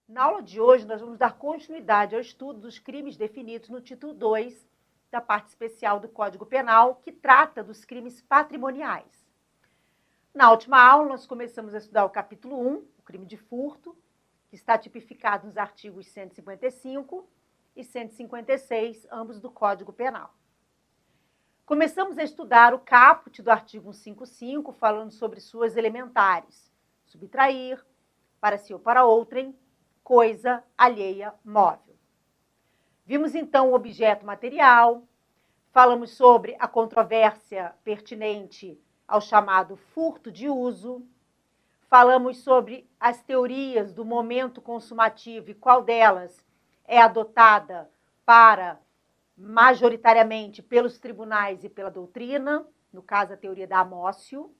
Na aula de hoje, nós vamos dar continuidade ao estudo dos crimes definidos no título 2 da parte especial do Código Penal, que trata dos crimes patrimoniais. Na última aula, nós começamos a estudar o capítulo 1, o crime de furto, que está tipificado nos artigos 155 e 156, ambos do Código Penal. Começamos a estudar o caput do artigo 155, falando sobre suas elementares: subtrair, para si ou para outrem, coisa alheia móvel. Vimos então o objeto material, falamos sobre a controvérsia pertinente ao chamado furto de uso, falamos sobre as teorias do momento consumativo e qual delas é adotada majoritariamente pelos tribunais e pela doutrina, no caso a teoria da Amócio.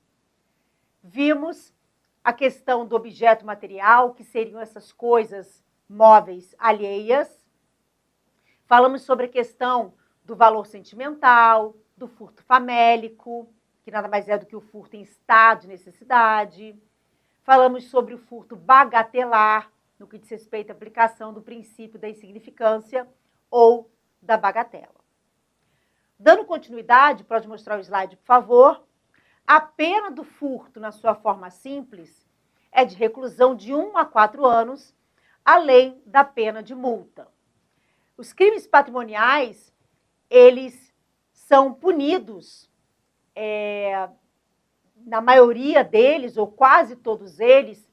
Vimos a questão do objeto material, que seriam essas coisas móveis alheias. Falamos sobre a questão do valor sentimental, do furto famélico, que nada mais é do que o furto em estado de necessidade. Falamos sobre o furto bagatelar, no que diz respeito à aplicação do princípio da insignificância ou da bagatela. Dando continuidade, pode mostrar o slide, por favor. A pena do furto, na sua forma simples, é de reclusão de 1 a 4 anos, além da pena de multa. Os crimes patrimoniais, eles são punidos, na maioria deles, ou quase todos eles,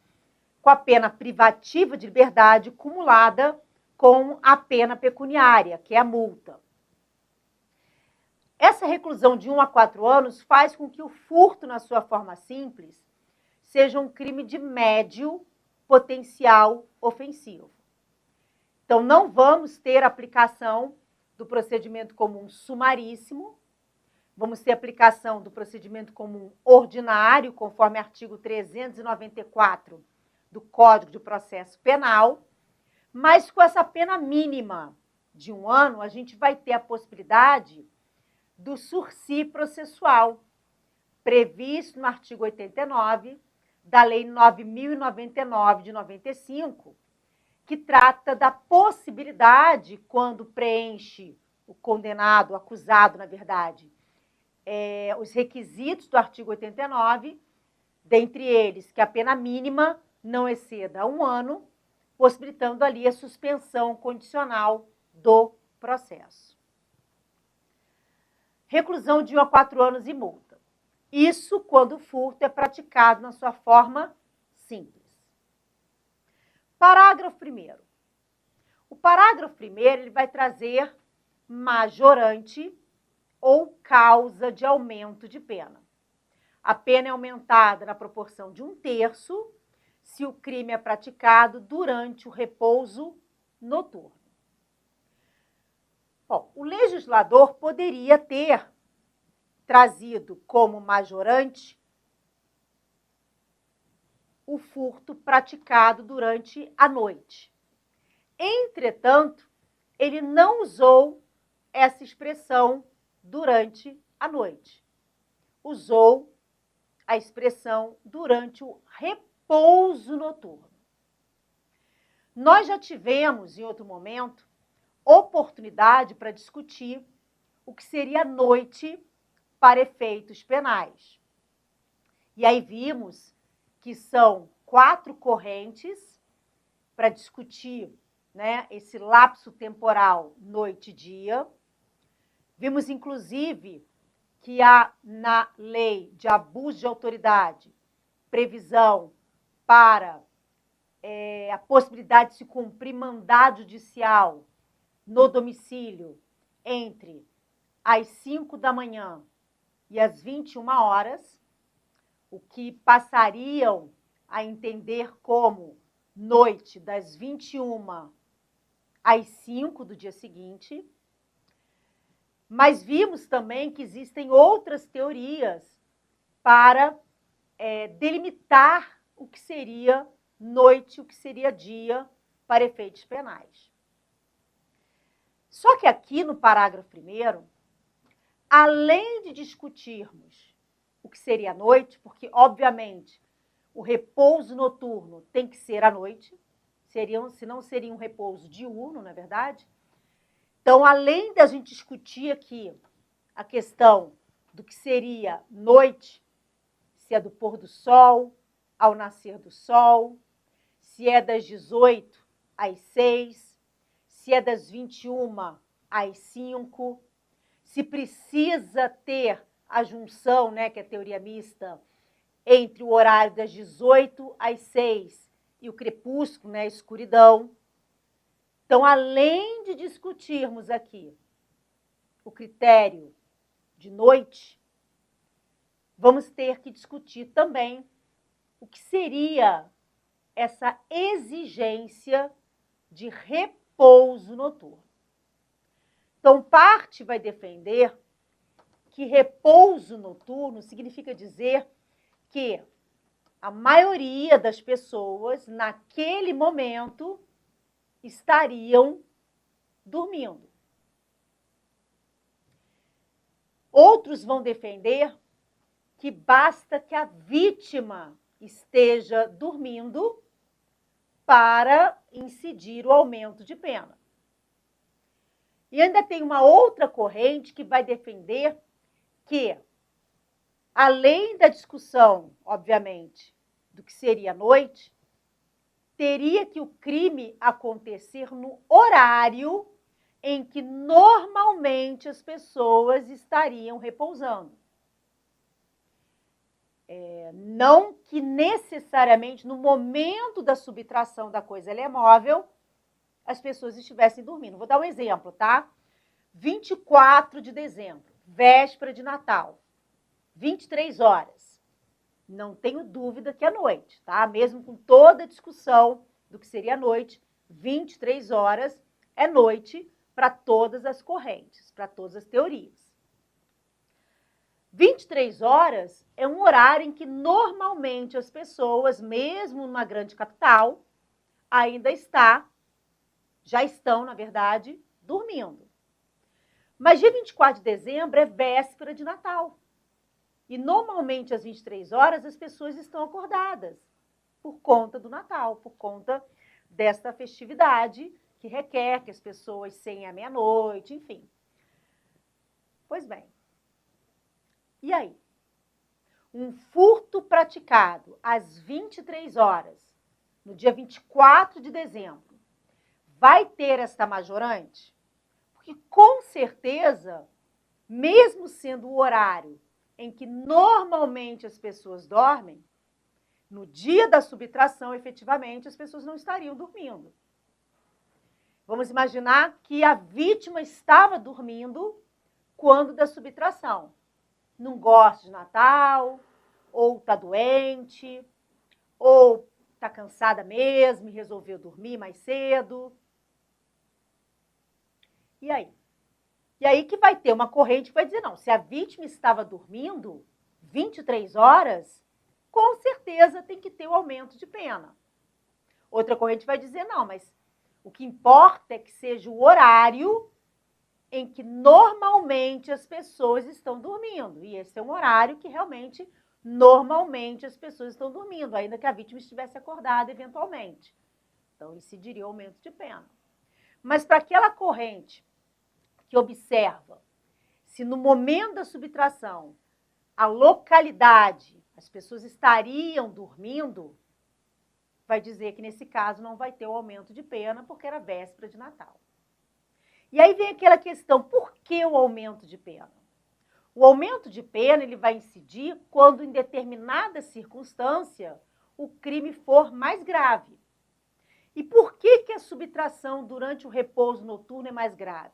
com a pena privativa de liberdade cumulada com a pena pecuniária, que é a multa. Essa reclusão de 1 a 4 anos faz com que o furto, na sua forma simples, seja um crime de médio potencial ofensivo. Então, não vamos ter aplicação do procedimento comum sumaríssimo, vamos ter aplicação do procedimento comum ordinário, conforme artigo 394 do Código de Processo Penal, mas com essa pena mínima de 1 ano, a gente vai ter a possibilidade do sursi processual, previsto no artigo 89 da Lei 9.099 de 95, que trata da possibilidade, quando preenche o condenado, o acusado, na verdade, os requisitos do artigo 89, dentre eles que a pena mínima não exceda 1 ano, possibilitando ali a suspensão condicional do processo. Reclusão de 1 a 4 anos e multa. Isso quando o furto é praticado na sua forma simples. Parágrafo 1º. O parágrafo 1º ele vai trazer majorante ou causa de aumento de pena. A pena é aumentada na proporção de 1/3 se o crime é praticado durante o repouso noturno. Bom, o legislador poderia ter trazido como majorante o furto praticado durante a noite. Entretanto, ele não usou essa expressão durante a noite. Usou a expressão durante o repouso noturno. Nós já tivemos, em outro momento, oportunidade para discutir o que seria a noite para efeitos penais. E aí vimos que são 4 correntes para discutir, né, esse lapso temporal noite e dia. Vimos, inclusive, que há na lei de abuso de autoridade previsão para a possibilidade de se cumprir mandado judicial no domicílio entre as 5 da manhã e as 21 horas, o que passariam a entender como noite das 21 às 5 do dia seguinte. Mas vimos também que existem outras teorias para delimitar o que seria noite, o que seria dia para efeitos penais. Só que aqui no parágrafo 1º, além de discutirmos o que seria a noite, porque, obviamente, o repouso noturno tem que ser à noite, se não seria um repouso diurno, não é verdade? Então, além da gente discutir aqui a questão do que seria noite, se é do pôr do sol ao nascer do sol, se é das 18 às 6, se é das 21 às 5, se precisa ter a junção, né, que é a teoria mista, entre o horário das 18 às 6 e o crepúsculo, né, a escuridão. Então, além de discutirmos aqui o critério de noite, vamos ter que discutir também o que seria essa exigência de repouso noturno. Então, parte vai defender que repouso noturno significa dizer que a maioria das pessoas, naquele momento, estariam dormindo. Outros vão defender que basta que a vítima esteja dormindo para incidir o aumento de pena. E ainda tem uma outra corrente que vai defender que, além da discussão, obviamente, do que seria a noite, teria que o crime acontecer no horário em que normalmente as pessoas estariam repousando. Não que necessariamente no momento da subtração da coisa móvel as pessoas estivessem dormindo. Vou dar um exemplo, tá? 24 de dezembro, véspera de Natal, 23 horas. Não tenho dúvida que é noite, tá? Mesmo com toda a discussão do que seria noite, 23 horas é noite para todas as correntes, para todas as teorias. 23 horas é um horário em que normalmente as pessoas, mesmo numa grande capital, já estão, na verdade, dormindo. Mas dia 24 de dezembro é véspera de Natal. E normalmente às 23 horas as pessoas estão acordadas por conta do Natal, por conta desta festividade que requer que as pessoas ceiem à meia-noite, enfim. Pois bem. E aí? Um furto praticado às 23 horas, no dia 24 de dezembro, vai ter esta majorante? Porque, com certeza, mesmo sendo o horário em que normalmente as pessoas dormem, no dia da subtração, efetivamente, as pessoas não estariam dormindo. Vamos imaginar que a vítima estava dormindo quando da subtração. Não gosta de Natal, ou está doente, ou está cansada mesmo e resolveu dormir mais cedo. E aí? E aí que vai ter uma corrente que vai dizer, não, se a vítima estava dormindo 23 horas, com certeza tem que ter o aumento de pena. Outra corrente vai dizer, não, mas o que importa é que seja o horário em que normalmente as pessoas estão dormindo. E esse é um horário que realmente, normalmente, as pessoas estão dormindo, ainda que a vítima estivesse acordada eventualmente. Então, incidiria o aumento de pena. Mas para aquela corrente que observa se no momento da subtração a localidade, as pessoas estariam dormindo, vai dizer que nesse caso não vai ter o aumento de pena porque era véspera de Natal. E aí vem aquela questão, por que o aumento de pena? O aumento de pena ele vai incidir quando, em determinada circunstância, o crime for mais grave. E por que a subtração durante o repouso noturno é mais grave?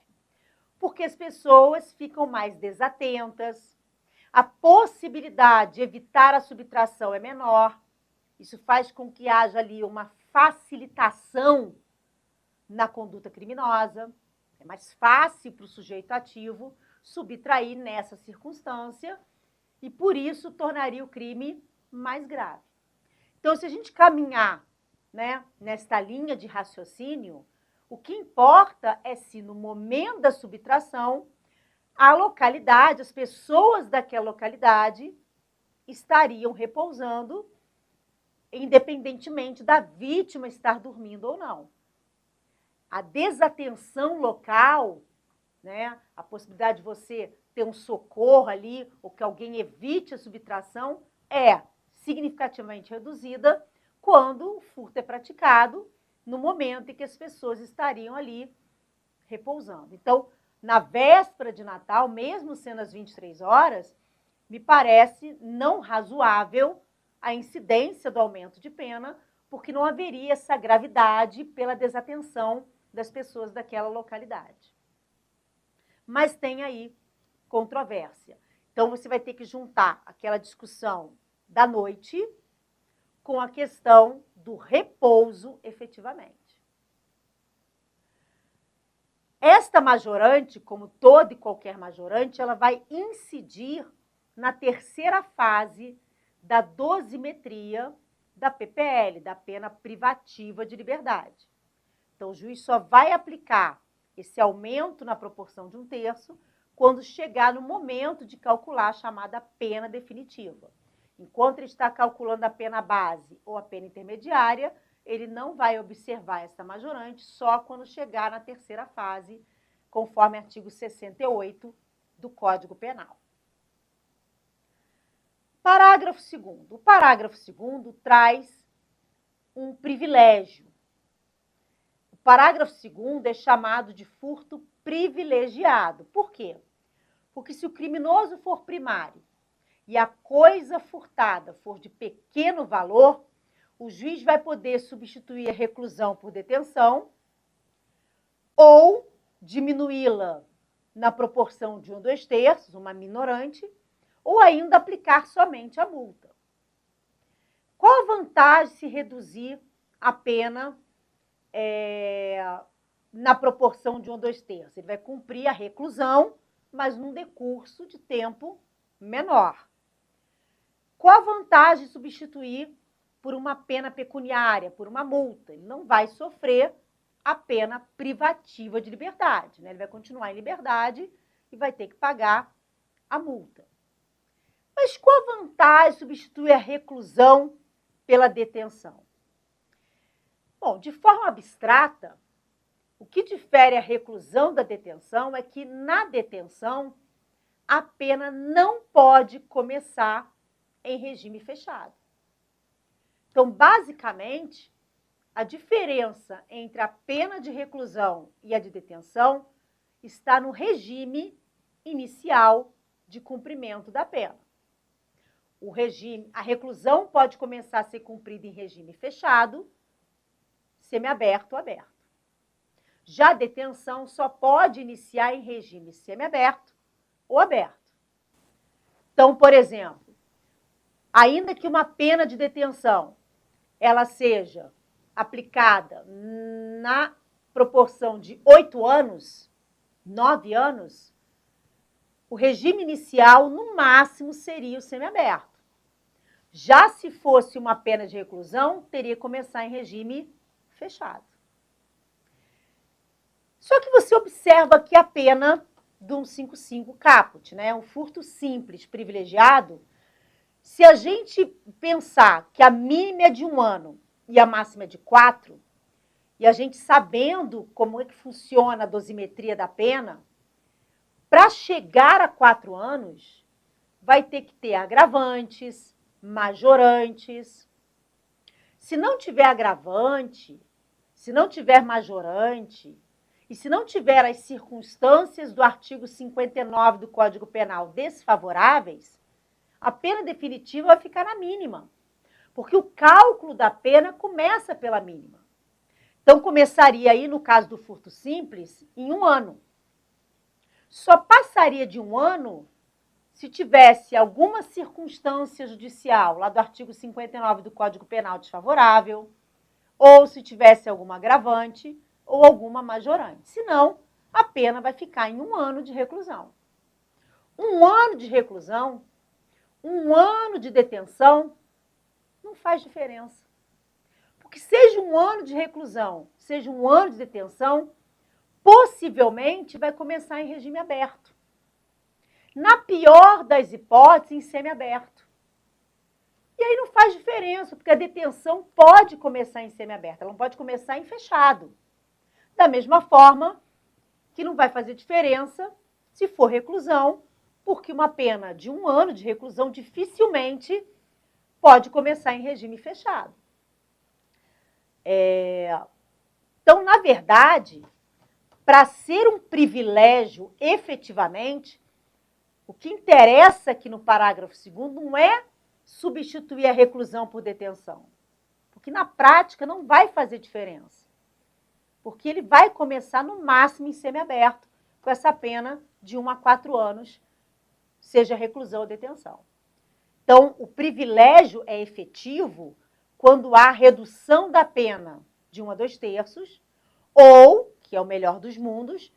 Porque as pessoas ficam mais desatentas, a possibilidade de evitar a subtração é menor, isso faz com que haja ali uma facilitação na conduta criminosa. É mais fácil para o sujeito ativo subtrair nessa circunstância e, por isso, tornaria o crime mais grave. Então, se a gente caminhar, né, nesta linha de raciocínio, o que importa é se, no momento da subtração, a localidade, as pessoas daquela localidade estariam repousando independentemente da vítima estar dormindo ou não. A desatenção local, né, a possibilidade de você ter um socorro ali, ou que alguém evite a subtração, é significativamente reduzida quando o furto é praticado no momento em que as pessoas estariam ali repousando. Então, na véspera de Natal, mesmo sendo às 23 horas, me parece não razoável a incidência do aumento de pena, porque não haveria essa gravidade pela desatenção das pessoas daquela localidade. Mas tem aí controvérsia. Então, você vai ter que juntar aquela discussão da noite com a questão do repouso efetivamente. Esta majorante, como toda e qualquer majorante, ela vai incidir na terceira fase da dosimetria da PPL, da pena privativa de liberdade. Então, o juiz só vai aplicar esse aumento na proporção de 1/3 quando chegar no momento de calcular a chamada pena definitiva. Enquanto ele está calculando a pena base ou a pena intermediária, ele não vai observar essa majorante só quando chegar na terceira fase, conforme artigo 68 do Código Penal. Parágrafo 2º. O parágrafo 2º traz um privilégio. O parágrafo 2º é chamado de furto privilegiado. Por quê? Porque se o criminoso for primário e a coisa furtada for de pequeno valor, o juiz vai poder substituir a reclusão por detenção ou diminuí-la na proporção de 1/2, uma minorante, ou ainda aplicar somente a multa. Qual a vantagem de se reduzir a pena na proporção de 1/2? Ele vai cumprir a reclusão, mas num decurso de tempo menor. Qual a vantagem de substituir por uma pena pecuniária, por uma multa? Ele não vai sofrer a pena privativa de liberdade, né? Ele vai continuar em liberdade e vai ter que pagar a multa. Mas qual a vantagem de substituir a reclusão pela detenção? Bom, de forma abstrata, o que difere a reclusão da detenção é que na detenção a pena não pode começar em regime fechado. Então, basicamente, a diferença entre a pena de reclusão e a de detenção está no regime inicial de cumprimento da pena. A reclusão pode começar a ser cumprida em regime fechado, semiaberto ou aberto. Já a detenção só pode iniciar em regime semiaberto ou aberto. Então, por exemplo, ainda que uma pena de detenção ela seja aplicada na proporção de 8 anos, 9 anos, o regime inicial, no máximo, seria o semiaberto. Já se fosse uma pena de reclusão, teria que começar em regime fechado. Só que você observa que a pena do 155 caput, né, um furto simples, privilegiado, se a gente pensar que a mínima é de 1 ano e a máxima é de 4, e a gente sabendo como é que funciona a dosimetria da pena, para chegar a 4 anos, vai ter que ter agravantes, majorantes. Se não tiver agravante, se não tiver majorante, e se não tiver as circunstâncias do artigo 59 do Código Penal desfavoráveis, a pena definitiva vai ficar na mínima, porque o cálculo da pena começa pela mínima. Então, começaria aí, no caso do furto simples, em 1 ano. Só passaria de 1 ano se tivesse alguma circunstância judicial, lá do artigo 59 do Código Penal desfavorável, ou se tivesse alguma agravante ou alguma majorante. Senão, a pena vai ficar em 1 ano de reclusão. 1 ano de reclusão, 1 ano de detenção, não faz diferença. Porque seja 1 ano de reclusão, seja 1 ano de detenção, possivelmente vai começar em regime aberto. Na pior das hipóteses, em semiaberto. E aí não faz diferença diferença, porque a detenção pode começar em semiaberto, ela não pode começar em fechado. Da mesma forma que não vai fazer diferença se for reclusão, porque uma pena de 1 ano de reclusão dificilmente pode começar em regime fechado. Então, na verdade, para ser um privilégio efetivamente, o que interessa aqui no parágrafo 2º não é substituir a reclusão por detenção, porque na prática não vai fazer diferença, porque ele vai começar no máximo em semiaberto, com essa pena de 1 a 4 anos, seja reclusão ou detenção. Então, o privilégio é efetivo quando há redução da pena de 1 a 2/3, ou, que é o melhor dos mundos,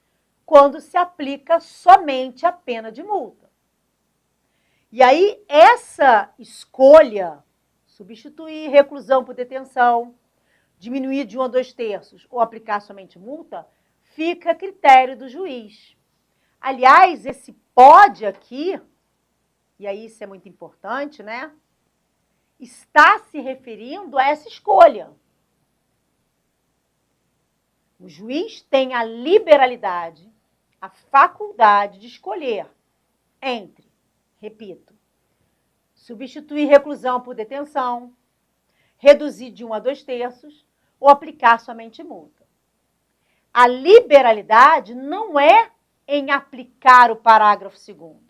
quando se aplica somente a pena de multa. E aí, essa escolha, substituir reclusão por detenção, diminuir de 1 a 2/3 ou aplicar somente multa, fica a critério do juiz. Aliás, esse pode aqui, e aí isso é muito importante, né? Está se referindo a essa escolha. O juiz tem a liberalidade, a faculdade de escolher entre, repito, substituir reclusão por detenção, reduzir de 1 a 2/3 ou aplicar somente multa. A liberalidade não é em aplicar o parágrafo 2º.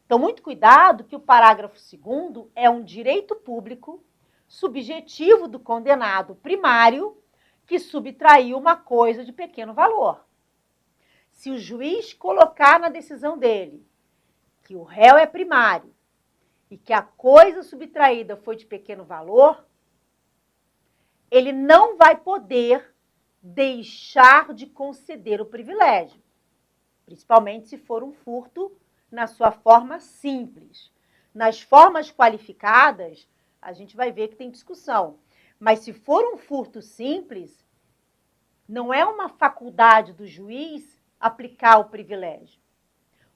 Então, muito cuidado que o parágrafo 2º é um direito público subjetivo do condenado primário que subtraiu uma coisa de pequeno valor. Se o juiz colocar na decisão dele que o réu é primário e que a coisa subtraída foi de pequeno valor, ele não vai poder deixar de conceder o privilégio, principalmente se for um furto na sua forma simples. Nas formas qualificadas, a gente vai ver que tem discussão. Mas se for um furto simples, não é uma faculdade do juiz aplicar o privilégio.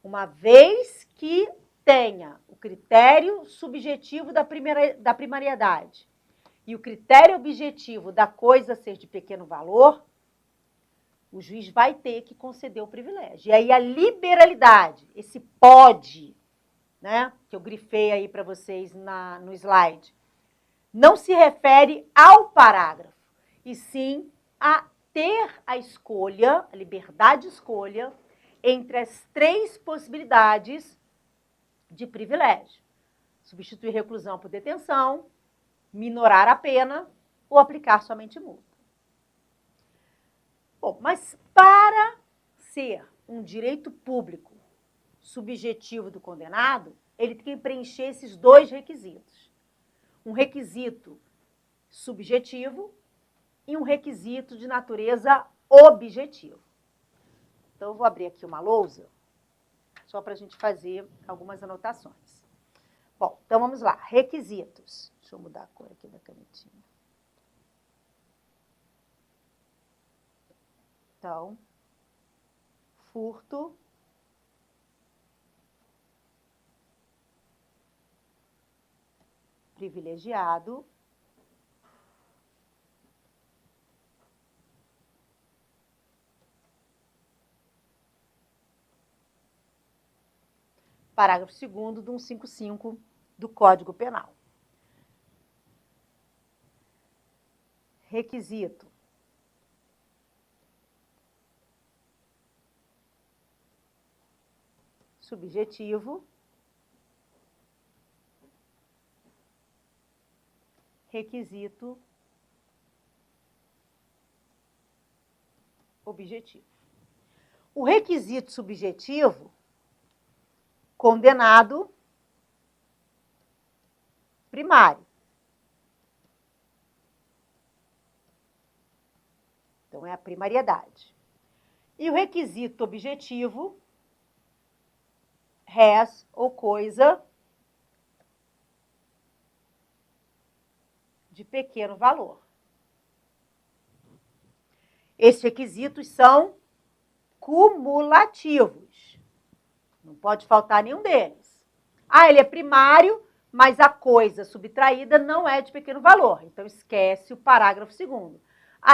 Uma vez que tenha o critério subjetivo da primariedade e o critério objetivo da coisa ser de pequeno valor, o juiz vai ter que conceder o privilégio. E aí a liberalidade, esse pode, né, que eu grifei aí para vocês no slide, não se refere ao parágrafo, e sim a ter a escolha, a liberdade de escolha, entre as 3 possibilidades de privilégio. Substituir reclusão por detenção, minorar a pena ou aplicar somente multa. Bom, mas para ser um direito público subjetivo do condenado, ele tem que preencher esses 2 requisitos. Um requisito subjetivo e um requisito de natureza objetiva. Então, eu vou abrir aqui uma lousa, só para a gente fazer algumas anotações. Bom, então vamos lá. Requisitos. Deixa eu mudar a cor aqui da canetinha. Então, furto, privilegiado, parágrafo 2º do 155 do Código Penal. Requisito. Subjetivo. Requisito objetivo. O requisito subjetivo, condenado primário. Então, é a primariedade. E o requisito objetivo, res ou coisa de pequeno valor. Esses requisitos são cumulativos. Não pode faltar nenhum deles. Ah, ele é primário, mas a coisa subtraída não é de pequeno valor. Então, esquece o parágrafo 2º.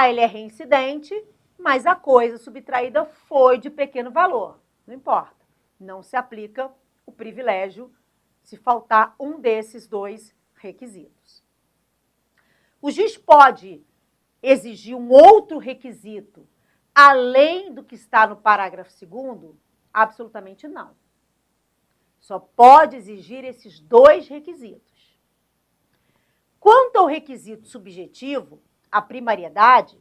Ele é reincidente, mas a coisa subtraída foi de pequeno valor. Não importa. Não se aplica o privilégio se faltar um desses dois requisitos. O juiz pode exigir um outro requisito além do que está no parágrafo 2º? Absolutamente não. Só pode exigir esses dois requisitos. Quanto ao requisito subjetivo, a primariedade,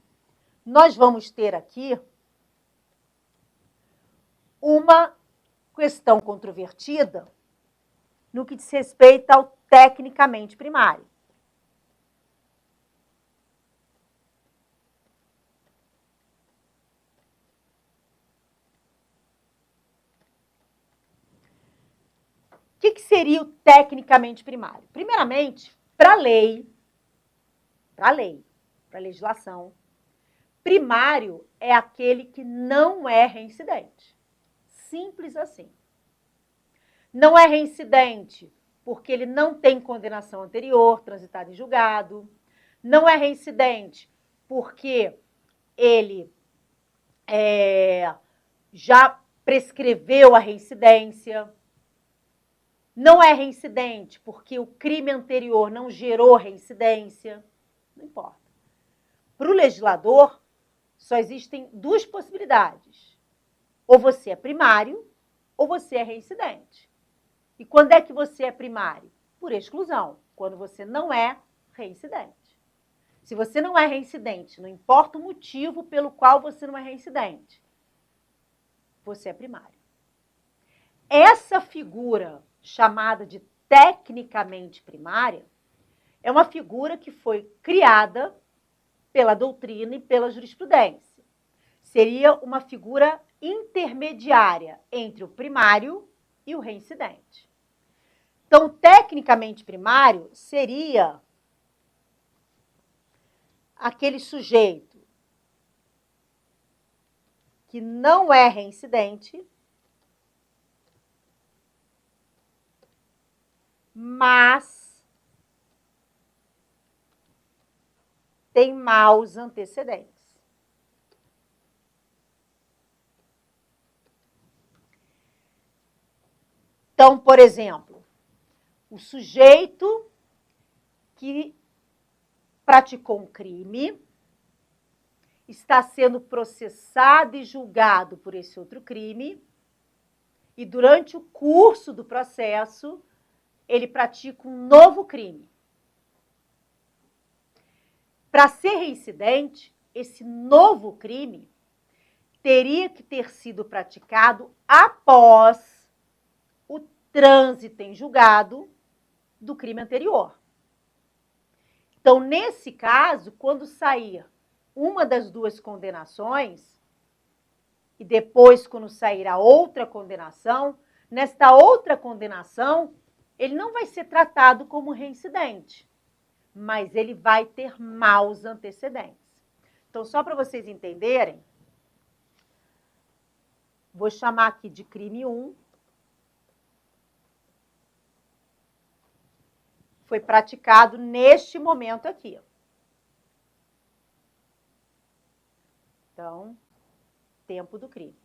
nós vamos ter aqui uma questão controvertida no que diz respeito ao tecnicamente primário. O que seria o tecnicamente primário? Primeiramente, para a legislação, primário é aquele que não é reincidente. Simples assim. Não é reincidente porque ele não tem condenação anterior, transitada em julgado. Não é reincidente porque ele já prescreveu a reincidência. Não é reincidente porque o crime anterior não gerou reincidência. Não importa. Para o legislador, só existem duas possibilidades. Ou você é primário, ou você é reincidente. E quando é que você é primário? Por exclusão, quando você não é reincidente. Se você não é reincidente, não importa o motivo pelo qual você não é reincidente, você é primário. Essa figura chamada de tecnicamente primária é uma figura que foi criada pela doutrina e pela jurisprudência. Seria uma figura intermediária entre o primário e o reincidente. Então, tecnicamente primário seria aquele sujeito que não é reincidente, mas tem maus antecedentes. Então, por exemplo, o sujeito que praticou um crime está sendo processado e julgado por esse outro crime, e durante o curso do processo, ele pratica um novo crime. Para ser reincidente, esse novo crime teria que ter sido praticado após o trânsito em julgado do crime anterior. Então, nesse caso, quando sair uma das duas condenações, e depois, quando sair a outra condenação, nesta outra condenação, ele não vai ser tratado como reincidente, mas ele vai ter maus antecedentes. Então, só para vocês entenderem, vou chamar aqui de crime 1. Foi praticado neste momento aqui. Então, tempo do crime.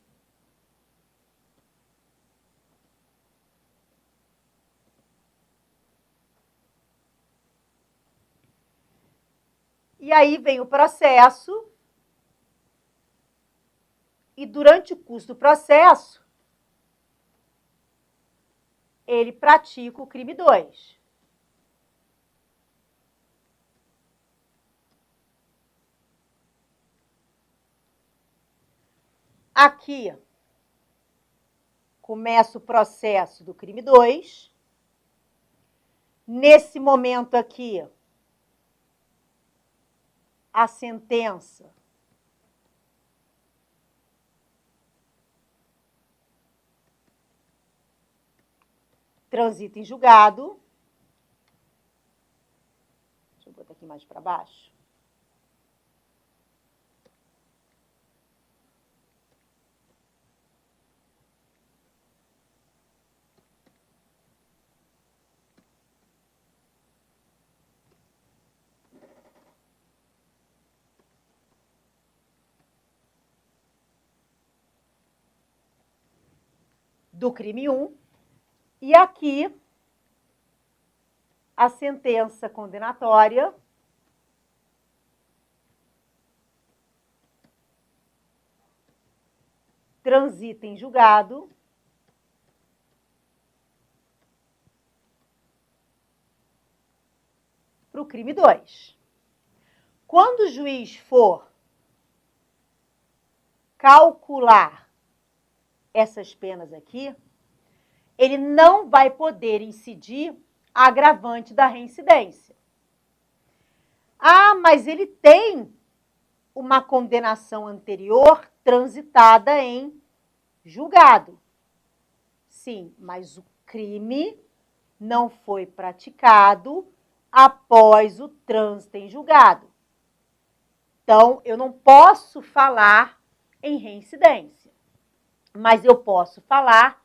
E aí vem o processo, e durante o curso do processo, ele pratica o crime 2. Aqui começa o processo do crime 2. Nesse momento aqui, a sentença transita em julgado. Deixa eu botar aqui mais para baixo. do crime 1, e aqui a sentença condenatória transita em julgado para o crime 2. Quando o juiz for calcular essas penas aqui, ele não vai poder incidir a agravante da reincidência. Ah, mas ele tem uma condenação anterior transitada em julgado. Sim, mas o crime não foi praticado após o trânsito em julgado. Então, eu não posso falar em reincidência, mas eu posso falar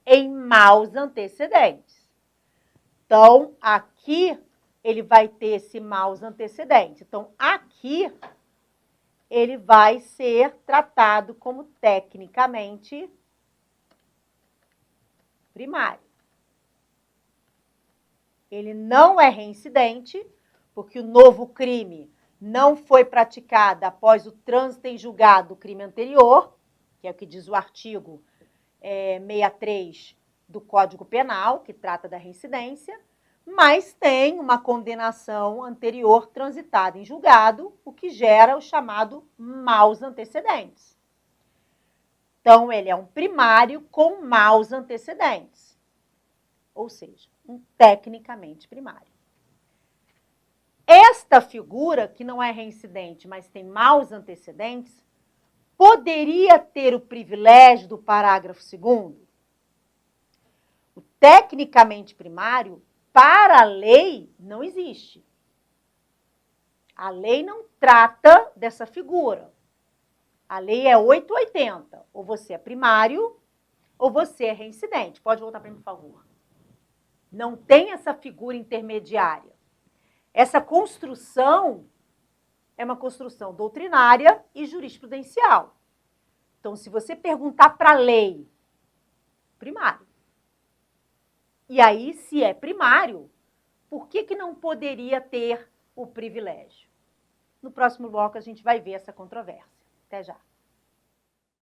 em maus antecedentes. Então, aqui ele vai ter esse maus antecedentes. Então, aqui ele vai ser tratado como tecnicamente primário. Ele não é reincidente, porque o novo crime não foi praticado após o trânsito em julgado do crime anterior, que é o que diz o artigo 63 do Código Penal, que trata da reincidência, mas tem uma condenação anterior transitada em julgado, o que gera o chamado maus antecedentes. Então, ele é um primário com maus antecedentes, ou seja, um tecnicamente primário. Esta figura, que não é reincidente, mas tem maus antecedentes, poderia ter o privilégio do parágrafo 2º? O tecnicamente primário, para a lei, não existe. A lei não trata dessa figura. A lei é 880. Ou você é primário, ou você é reincidente. Pode voltar para mim, por favor. Não tem essa figura intermediária. Essa construção é uma construção doutrinária e jurisprudencial. Então, se você perguntar para a lei, primário. E aí, se é primário, por que não poderia ter o privilégio? No próximo bloco, a gente vai ver essa controvérsia. Até já.